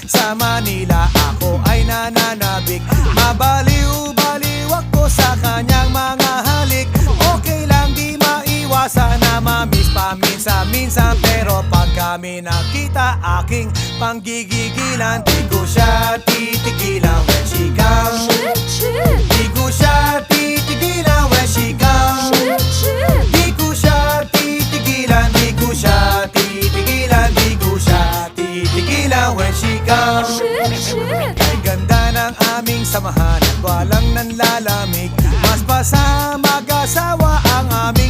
Sa Manila ako ay nananabik. Mabaliw-baliw ako sa kanyang mga halik. Okay lang di maiwasan na mamiss paminsan-minsan, pero pag kami nakita aking panggigigilan, di ko siya titigilan when she comes. Di ko siya titigilan when she comes. Di ko siya titigilan, di ko siya titigilan, di ko siya titigilan when she comes. Kay ganda ng aming samahan at walang nanlalamig, mas pa sa mag-asawa ang aming